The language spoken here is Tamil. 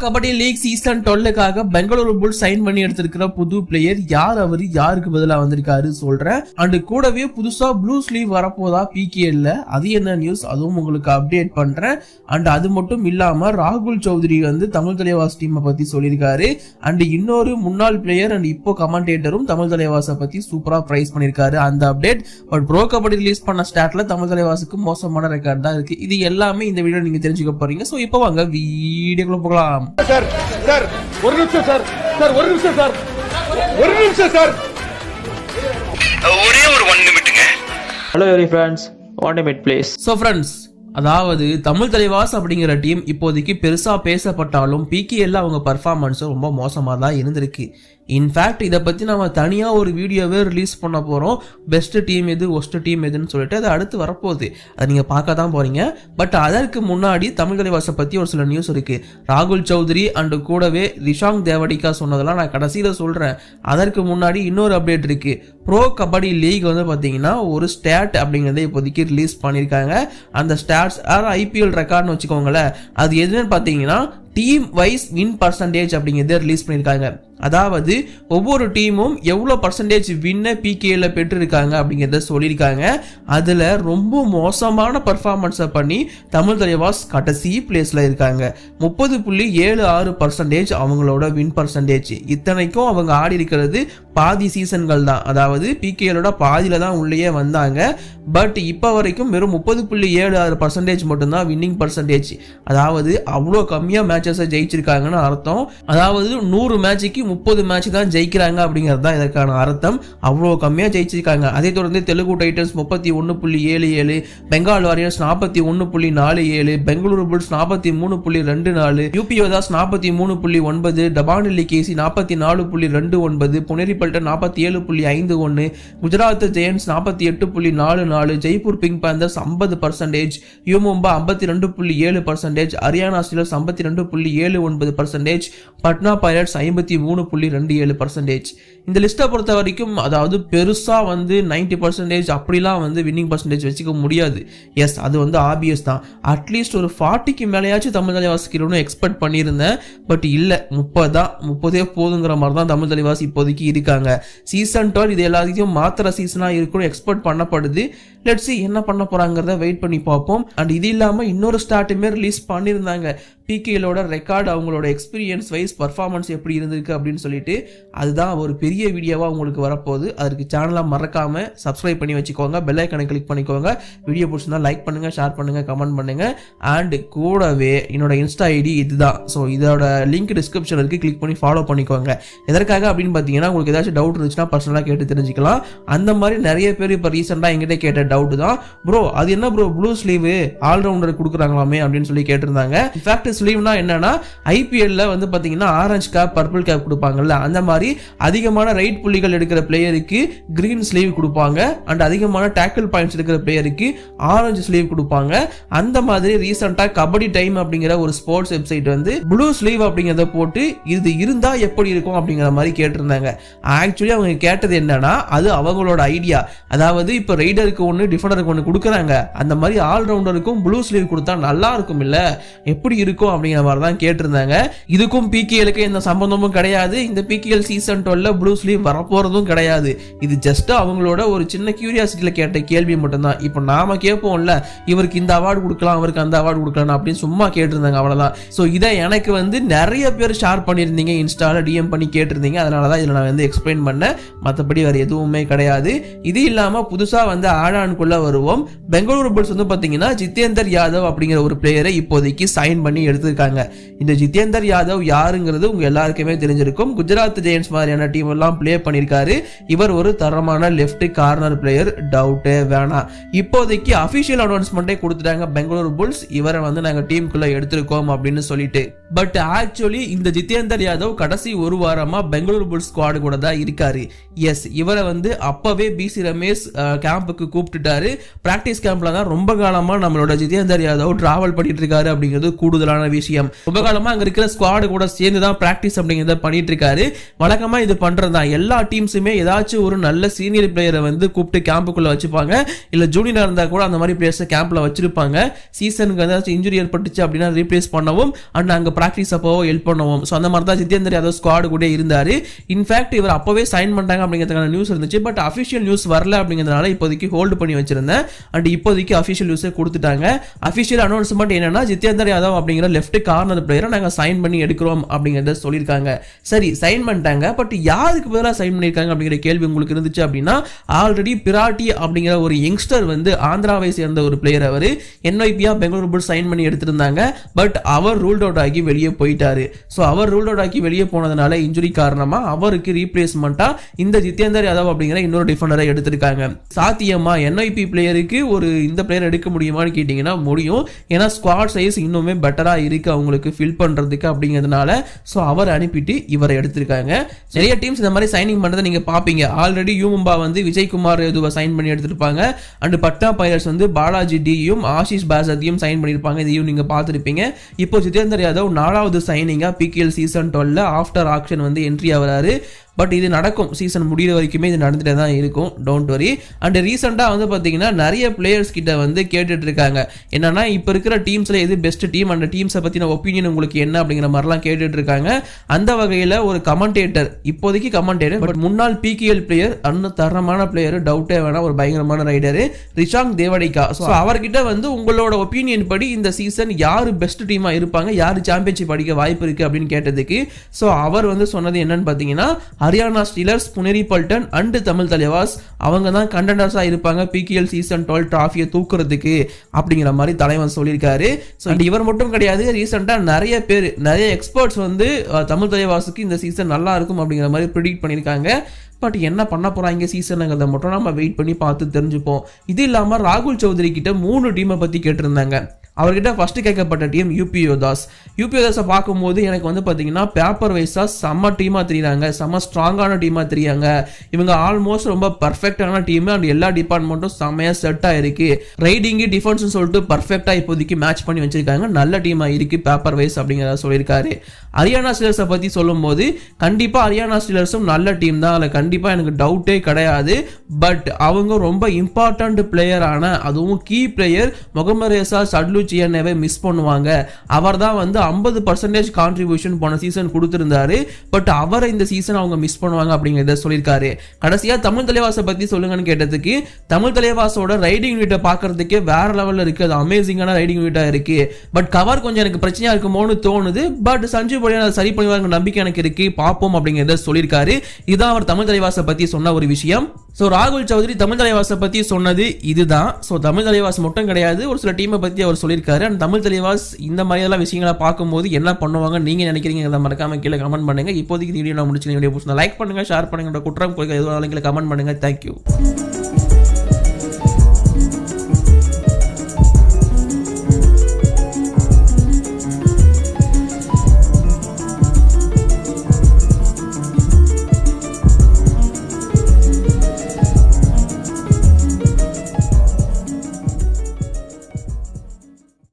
கபடி லீக் சீசன் 12க்காக பெங்களூரு புல்ஸ் சைன் பண்ணி எடுத்திருக்கிற புது பிளேயர் யார், அவரு யாருக்கு பதிலா வந்திருக்காரு சொல்றேன். அண்ட் கூடவே புதுசா ப்ளூ ஸ்லீவ் வரப்போதா பிகேஎல்ல, அது என்ன நியூஸ் அதுவும் உங்களுக்கு அப்டேட் பண்றேன். அண்ட் அது மட்டும் இல்லாம ராகுல் சௌத்ரி வந்து தமிழ் தலைவாஸ் டீமை பத்தி சொல்லியிருக்காரு. அண்ட் இன்னொரு முன்னாள் பிளேயர் அண்ட் இப்போ கமெண்டேட்டரும் தமிழ் தலைவாசை பத்தி சூப்பரா பிரைஸ் பண்ணிருக்காரு. அந்த update but bro kabaddi release பண்ண ஸ்டாட்ல தமிழ் தலைவாசுக்கு மோசமான ரெக்கார்ட் தான் இருக்கு. இது எல்லாமே இந்த வீடியோ நீங்க தெரிஞ்சுக்க போறீங்க. சோ இப்போ வாங்க வீடியோக்குள்ள போகலாம். சார் சார் ஒரு நிமிஷம் சார் சார் ஒரு நிமிஷம் சார் ஒரு நிமிஷம் சார் ஒரே ஒரு 1 நிமிட்டுங்க. Hello every friends, 1 minute please. So friends, அதாவது தமிழ் தலைவாஸ் அப்படிங்கிற டீம் இப்போதைக்கு பெருசா பேசப்பட்டாலும் பிகேஎல்ல அவங்க பர்ஃபார்மன்ஸ் ரொம்ப மோசமா தான் இருந்திருக்கு. இன்ஃபேக்ட் இதை பற்றி நம்ம தனியாக ஒரு வீடியோவே ரிலீஸ் பண்ண போகிறோம். பெஸ்ட் டீம் எது ஒஸ்ட் டீம் எதுன்னு சொல்லிட்டு அது அடுத்து வரப்போகுது. அதை நீங்கள் பார்க்க தான் போகிறீங்க. பட் அதற்கு முன்னாடி தமிழ் தலைவாசை பற்றி ஒரு சில நியூஸ் இருக்குது. ராகுல் சௌத்ரி அண்டு கூடவே ரிஷாங் தேவடிகா சொன்னதெல்லாம் நான் கடைசியில் சொல்கிறேன். அதற்கு முன்னாடி இன்னொரு அப்டேட் இருக்குது. ப்ரோ கபடி லீக் வந்து பார்த்தீங்கன்னா ஒரு ஸ்டாட் அப்படிங்கிறத இப்போதைக்கு ரிலீஸ் பண்ணியிருக்காங்க. அந்த ஸ்டாட்ஸ் ஐபிஎல் ரெக்கார்ட்னு வச்சுக்கோங்களேன். அது எதுன்னு பார்த்தீங்கன்னா டீம் வைஸ் வின் பர்சன்டேஜ் அப்படிங்கிறத ரிலீஸ் பண்ணியிருக்காங்க. அதாவது ஒவ்வொரு டீமும் எவ்வளோ பர்சன்டேஜ் வின்னை பிகேல பெற்றிருக்காங்க அப்படிங்கிறத சொல்லியிருக்காங்க. அதில் ரொம்ப மோசமான பர்ஃபார்மன்ஸை பண்ணி தமிழ் தலைவாஸ் கடைசி பிளேஸில் இருக்காங்க. 30.76% அவங்களோட வின் பர்சன்டேஜ். இத்தனைக்கும் அவங்க ஆடி இருக்கிறது பாதி சீசன்கள் தான். அதாவது பிகேலோட பாதியில் தான் உள்ளே வந்தாங்க. பட் இப்போ வரைக்கும் வெறும் 30.76% மட்டும்தான் வின்னிங் பர்சன்டேஜ். அதாவது அவ்வளோ கம்மியாக மேட்சஸை ஜெயிச்சிருக்காங்கன்னு அர்த்தம். அதாவது 100 மேட்சுக்கு 30 மேட்ச் தான் ஜெயிக்கிறாங்க அப்படிங்கிறது தான் இதற்கான அர்த்தம். அவ்வளோ கம்மியாக ஜெயிச்சிருக்காங்க. அதை தொடர்ந்து Telugu titans 31.77, Bengal warriors 41.47, Bengaluru bulls 43.24, UP Yoddhas 43.9, டபானில்லி KC 44.29, Puneri Paltan 47.51, Gujarat giants 48.44, Jaipur pink panthers 50%, U Mumba 52.7%, Haryana steelers 52.79%, Patna pirates 53.27%. இந்த லிஸ்ட்டை பொறுத்த வரைக்கும் அதாவது பெருசா வந்து 90% அப்படிலாம் வந்து வின்னிங் பர்சன்டேஜ் வச்சுக்க முடியாது. எஸ், அது வந்து ஆபியஸ் தான். அட்லீஸ்ட் ஒரு 40க்கு மேலேயாச்சும் தமிழ் தலைவாசிக்கணும்னு எக்ஸ்பெக்ட் பண்ணியிருந்தேன். பட் இல்லை, 30 போதுங்கிற மாதிரி தான் தமிழ் தலைவாசி இப்போதைக்கு இருக்காங்க. சீசன் 12 இது எல்லாத்தையும் மாத்திர சீசனாக இருக்குன்னு எக்ஸ்பெக்ட் பண்ணப்படுது. லெட்ஸ் see என்ன பண்ண போறாங்கிறத வெயிட் பண்ணி பார்ப்போம். அண்ட் இது இல்லாமல் இன்னொரு ஸ்டார்ட்டுமே ரிலீஸ் பண்ணியிருந்தாங்க. பிகேலோட ரெக்கார்டு, அவங்களோட எக்ஸ்பீரியன்ஸ் வைஸ் பர்ஃபார்மன்ஸ் எப்படி இருந்திருக்கு அப்படின்னு சொல்லிட்டு அதுதான் ஒரு பெரிய வீடியோவாக உங்களுக்கு வரப்போகுது. அதுக்கு சேனலை மறக்காம சப்ஸ்கிரைப் பண்ணி வச்சுக்கோங்க, பெல் ஐக்கனை கிளிக் பண்ணிக்கோங்க. வீடியோ பிடிச்சிருந்தா லைக் பண்ணுங்க, ஷேர் பண்ணுங்க, கமெண்ட் பண்ணுங்க. அண்ட் கூடவே என்னோட இன்ஸ்டா ஐடி இதுதான். ஸோ இதோட லிங்க் டிஸ்கிரிப்ஷன் இருக்கு, கிளிக் பண்ணி ஃபாலோ பண்ணிக்கோங்க. எதற்காக அப்படின்னு பார்த்தீங்கன்னா உங்களுக்கு ஏதாச்சும் டவுட் இருந்துச்சுன்னா பர்சனலாக கேட்டு தெரிஞ்சுக்கலாம். அந்த மாதிரி நிறைய பேர் இப்போ ரீசெண்டாக எங்கிட்ட கேட்ட டவுட் தான், ப்ரோ அது என்ன ப்ரோ ப்ளூ ஸ்லீவ் ஆல்ரவுண்டர் கொடுக்குறாங்களாமே அப்படின்னு சொல்லி கேட்டிருந்தாங்க. இன்ஃபேக்ட் ஸ்லீவ்னா என்னன்னா ஐபிஎல்ல வந்து பாத்தீங்கன்னா ஆரஞ்சு கேப் பர்பிள் கேப் கொடுப்பாங்கல்ல, அந்த மாதிரி அதிகமான ரைட் புள்ளிகள் எடுக்கிற பிளேயருக்கு கிரீன் ஸ்லீவ் கொடுப்பாங்க. அண்ட் அதிகமான டேக்கிள் பாயிண்ட்ஸ் எடுக்கிற பிளேயருக்கு ஆரஞ்சு ஸ்லீவ் கொடுப்பாங்க. அந்த மாதிரி ரீசெண்டா கபடி டைம் அப்படிங்கிற ஒரு ஸ்போர்ட்ஸ் வெப்சைட் வந்து ப்ளூ ஸ்லீவ் அப்படிங்கிறத போட்டு இது இருந்தா எப்படி இருக்கும் அப்படிங்கிற மாதிரி கேட்டிருந்தாங்க. ஆக்சுவலி அவங்க கேட்டது என்னன்னா அது அவங்களோட ஐடியா. அதாவது இப்போ ரைடருக்கு ஒன்று டிஃபெண்டருக்கு ஒன்று கொடுக்குறாங்க, அந்த மாதிரி ஆல்ரவுண்டருக்கும் ப்ளூ ஸ்லீவ் கொடுத்தா நல்லா இருக்கும் இல்ல, எப்படி இருக்கும் அப்படிங்கிற மாதிரி தான் கேட்டிருந்தாங்க. இதுக்கும் பிகேஎலுக்கு எந்த சம்பந்தமும் கிடையாது. இந்த பிகேஎல் சீசன் 12 ப்ளூ ஸ்லீவ் வரப்போறதும் கிடையாது. இது ஜஸ்ட் அவங்களோட ஒரு சின்ன கியூரியாசிட்டியில கேட்ட கேள்வி மட்டும்தான். இப்போ நாம கேட்போம்ல, இவருக்கு இந்த அவார்டு கொடுக்கலாம், அவருக்கு அந்த அவார்டு கொடுக்கலாம் அப்படின்னு சும்மா கேட்டிருந்தாங்க, அவ்வளவுதான். ஸோ இதை எனக்கு வந்து நிறைய பேர் ஷேர் பண்ணியிருந்தீங்க, இன்ஸ்டால டிஎம் பண்ணி கேட்டிருந்தீங்க. அதனாலதான் இதில் நான் வந்து எக்ஸ்பிளைன் பண்ணேன். மற்றபடி வேற எதுவுமே கிடையாது. இது இல்லாம புதுசா வந்து ஆடானுக்குள்ள வருவோம். பெங்களூரு புல்ஸ் வந்து பாத்தீங்கன்னா ஜிதேந்தர் யாதவ் அப்படிங்கிற ஒரு பிளேயரை இப்போதைக்கு சைன் பண்ணி எடுத்திருக்காங்க. இந்த ஜிதேந்தர் யாதவ் யாருங்கிறது உங்க எல்லாருக்குமே தெரிஞ்சிருக்கும். குஜராத் ஜெயன்ஸ் மாதிரியான டீம் எல்லாம் பிளே பண்ணிருக்காரு. இவர் ஒரு தரமான லெஃப்ட் கார்னர் பிளேயர், டவுட்டே வேணாம். இப்போதைக்கு அபிஷியல் அனௌன்ஸ்மெண்டே கொடுத்துட்டாங்க பெங்களூரு புல்ஸ், இவரை வந்து நாங்க டீமுக்குள்ள எடுத்திருக்கோம் அப்படின்னு சொல்லிட்டு. பட் ஆக்சுவலி இந்த ஜிதேந்தர் யாதவ் கடைசி ஒரு வாரமா பெங்களூரு புல்ஸ் ஸ்குவாட் கூட தான் இருக்காரு. எஸ், இவரை வந்து அப்பவே பிசி ரமேஷ் கேம்புக்கு கூப்பிட்டுட்டாரு. பிராக்டிஸ் கேம்ப்ல தான் ரொம்ப காலமா நம்மளோட ஜிதேந்தர் யாதவ் டிராவல் பண்ணிட்டு இருக்காரு அப்படிங்கிறது கூடுதலான அப்படிங்கிறதான விஷயம். ரொம்ப காலமா அங்க இருக்கிற ஸ்குவாட் கூட சேர்ந்து தான் பிராக்டிஸ் அப்படிங்கிறத பண்ணிட்டு இருக்காரு. வழக்கமா இது பண்றதுதான். எல்லா டீம்ஸுமே ஏதாச்சும் ஒரு நல்ல சீனியர் பிளேயரை வந்து கூப்பிட்டு கேம்புக்குள்ள வச்சுப்பாங்க. இல்ல ஜூனியரா இருந்தா கூட அந்த மாதிரி பிளேயர்ஸ் கேம்ப்ல வச்சிருப்பாங்க. சீசனுக்கு ஏதாச்சும் இன்ஜுரி ஏற்பட்டுச்சு அப்படின்னா ரீப்ளேஸ் பண்ணவும் அண்ட் அங்க பிராக்டிஸ் அப்போ ஹெல்ப் பண்ணவும். ஸோ அந்த மாதிரி தான் ஜிதேந்தர் யாதவ் ஸ்குவாட் கூட இருந்தாரு. இன்ஃபேக்ட் இவர் அப்பவே சைன் பண்ணிட்டாங்க அப்படிங்கிறதுக்கான நியூஸ் இருந்துச்சு. பட் அஃபிஷியல் நியூஸ் வரல அப்படிங்கிறதுனால இப்போதைக்கு ஹோல்டு பண்ணி வச்சிருந்தேன். அண்ட் இப்போதைக்கு அஃபிஷியல் நியூஸை கொடுத்துட்டாங்க. அஃபிஷியல் அனௌன்ஸ்மெண்ட் என்னன்னா ஜிதேந்தர் யாதவ் அப்படிங்கிற லெஃப்ட் கார்னர் பிளேயரை நாங்கள் சைன் பண்ணி எடுக்கிறோம் அப்படிங்கிறத சொல்லியிருக்காங்க. சரி, சைன் பண்ணிட்டாங்க. பட் யாருக்கு பதிலாக சைன் பண்ணியிருக்காங்க அப்படிங்கிற கேள்வி உங்களுக்கு இருந்துச்சு அப்படின்னா, ஆல்ரெடி பிராட்டி அப்படிங்கிற ஒரு யங்ஸ்டர் வந்து ஆந்திராவை சேர்ந்த ஒரு பிளேயர் அவர் என்ஐபியா பெங்களூரு புல்ஸ் சைன் பண்ணி எடுத்திருந்தாங்க. பட் அவர் ரூல்ட் அவுட் ஆகி வெளியே போயிட்டாரு. ஸோ அவர் ரூல்ட் அவுட் ஆகி வெளியே போனதுனால இன்ஜுரி காரணமா அவருக்கு ரீப்ளேஸ்மெண்டா இந்த ஜிதேந்தர் யாதவ் அப்படிங்கிற இன்னொரு டிஃபெண்டரை எடுத்திருக்காங்க. சாத்தியமா என்ஐபி பிளேயருக்கு ஒரு இந்த பிளேயர் எடுக்க முடியுமான்னு கேட்டீங்கன்னா முடியும். ஏன்னா ஸ்குவாட் சைஸ் இன்னுமே பெட்டரா இருக்கு அவங்களுக்கு ஃபில் பண்றதுக்கு அப்படிங்கிறதுனால ஸோ அவர் அனுப்பிட்டு இவரை எடுத்திருக்காங்க. நிறைய டீம்ஸ் இந்த மாதிரி சைனிங் பண்றதை நீங்க பாப்பீங்க. ஆல்ரெடி யூமும்பா வந்து விஜய்குமார் எதுவை சைன் பண்ணி எடுத்திருப்பாங்க. அண்ட் பட்டா பைரட்ஸ் வந்து பாலாஜி டியும் ஆஷிஷ் பாசத்தையும் சைன் பண்ணியிருப்பாங்க. இதையும் நீங்க பார்த்துருப்பீங்க. இப்போ ஜிதேந்தர் யாதவ் 4வது சைனிங்கா பிகேஎல் சீசன் 12 ஆஃப்டர் ஆக்ஷன் வந்து என்ட்ரி ஆகிறாரு. பட் இது நடக்கும், சீசன் முடிகிற வரைக்குமே இது நடந்துட்டே தான் இருக்கும், டோன்ட் வரி. அண்ட் ரீசெண்டாக வந்து பார்த்தீங்கன்னா நிறைய பிளேயர்ஸ் கிட்ட வந்து கேட்டுட்டு இருக்காங்க. என்னன்னா இப்போ இருக்கிற டீம்ஸில் எது பெஸ்ட் டீம், அந்த டீம்ஸை பற்றின ஒப்பீனியன் உங்களுக்கு என்ன அப்படிங்கிற மாதிரிலாம் கேட்டுட்டு இருக்காங்க. அந்த வகையில் ஒரு கமெண்டேட்டர், இப்போதைக்கு கமெண்டேட்டர் பட் முன்னாள் பிகேஎல் பிளேயர், அண்ணன் தரமான பிளேயர், டவுட்டே வேணா, ஒரு பயங்கரமான ரைடரு ரிஷாங் தேவடிகா. ஸோ அவர்கிட்ட வந்து உங்களோட ஒப்பீனியன் படி இந்த சீசன் யார் பெஸ்ட் டீமாக இருப்பாங்க, யார் சாம்பியன்ஷிப் அடிக்க வாய்ப்பு இருக்குது அப்படின்னு கேட்டதுக்கு ஸோ அவர் வந்து சொன்னது என்னன்னு பார்த்தீங்கன்னா, ஹரியானா ஸ்டீலர்ஸ், புனேரி பல்டன் அண்ட் தமிழ் தலைவாஸ் அவங்க தான் கண்டெண்டர்ஸா இருப்பாங்க பிகேஎல் சீசன் 12 டிராஃபியை தூக்குறதுக்கு அப்படிங்கிற மாதிரி தலைவன் சொல்லியிருக்காரு. ஸோ இவர் மட்டும் கிடையாது, ரீசெண்டாக நிறைய பேர், நிறைய எக்ஸ்பர்ட்ஸ் வந்து தமிழ் தலைவாசுக்கு இந்த சீசன் நல்லா இருக்கும் அப்படிங்கிற மாதிரி ப்ரிடிக்ட் பண்ணியிருக்காங்க. பட் என்ன பண்ண போறாங்க சீசனுங்கிறத மட்டும் நம்ம வெயிட் பண்ணி பார்த்து தெரிஞ்சுப்போம். இது இல்லாமல் ராகுல் சௌத்ரி கிட்ட 3 டீமை பற்றி கேட்டிருந்தாங்க. அவர்கிட்ட ஃபர்ஸ்ட் கேட்கப்பட்ட டீம் யூபி யோதாஸ். யூபி யோதாஸை பார்க்கும்போது எனக்கு வந்து பார்த்தீங்கன்னா பேப்பர் வைஸாக செம்ம டீமாக தெரியுறாங்க, செம்ம ஸ்ட்ராங்கான டீமாக தெரியாங்க. இவங்க ஆல்மோஸ்ட் ரொம்ப பர்ஃபெக்டான டீம் அண்ட் எல்லா டிபார்ட்மெண்ட்டும் செம்மையாக செட் ஆயிருக்கு. ரைடிங்கு டிஃபென்ஸ்னு சொல்லிட்டு பர்ஃபெக்டாக இப்போதைக்கு மேட்ச் பண்ணி வச்சிருக்காங்க. நல்ல டீமாக இருக்கு பேப்பர் வைஸ் அப்படிங்கிறத சொல்லியிருக்காரு. ஹரியானா ஸ்டீலர்ஸை பற்றி சொல்லும்போது கண்டிப்பாக ஹரியானா ஸ்டீலர்ஸும் நல்ல டீம் தான், அதில் கண்டிப்பாக எனக்கு டவுட்டே கிடையாது. பட் அவங்க ரொம்ப இம்பார்ட்டன்ட் பிளேயரான, அதுவும் கீ பிளேயர் முகமது ரேசா சட்லு சியனேவை மிஸ் பண்ணுவாங்க. அவர் தான் வந்து 50% கான்ட்ரிபியூஷன் போன சீசன் கொடுத்திருந்தாரு. பட் அவரை இந்த சீசன் அவங்க மிஸ் பண்ணுவாங்க அப்படிங்கிறத சொல்லியிருக்காரு. கடைசியா தமிழ் தலைவாசை பத்தி சொல்லுங்கன்னு கேட்டதுக்கு, தமிழ் தலைவாசோட ரைடிங் யூனிட்டை பார்க்கறதுக்கே வேற லெவல்ல இருக்கு, அது அமேசிங்கான ரைடிங் யூனிட்டா இருக்கு. பட் கவர் கொஞ்சம் எனக்கு பிரச்சனையா இருக்குமோன்னு தோணுது. பட் சஞ்சீவ் பலியான் அதை சரி பண்ணுவாங்க நம்பிக்கை எனக்கு இருக்கு, பார்ப்போம் அப்படிங்கிறத சொல்லியிருக்காரு. இதான் அவர் தமிழ் தலைவாசை பத்தி சொன்ன ஒரு விஷயம். ஸோ ராகுல் சௌத்ரி தமிழ் தலைவாசை பத்தி சொன்னது இதுதான். ஸோ தமிழ் தலைவாஸ் மட்டும் கிடையாது, ஒரு சில டீமை பத்தி அவர் சொல்லியிருக்காரு. அண்ட் தமிழ் தலைவாஸ் இந்த மாதிரியெல்லாம் விஷயங்களை பார்க்கும்போது என்ன பண்ணுவாங்க நீங்க நினைக்கிறீங்க, மறக்காம கீழே கமெண்ட் பண்ணுங்க. இப்போதைக்கு வீடியோ நான் முடிச்சு, வீடியோ லைக் பண்ணுங்க, ஷேர் பண்ணுங்க, குற்றம் போய் எதுவும் கமெண்ட் பண்ணுங்க. தேங்க்யூ.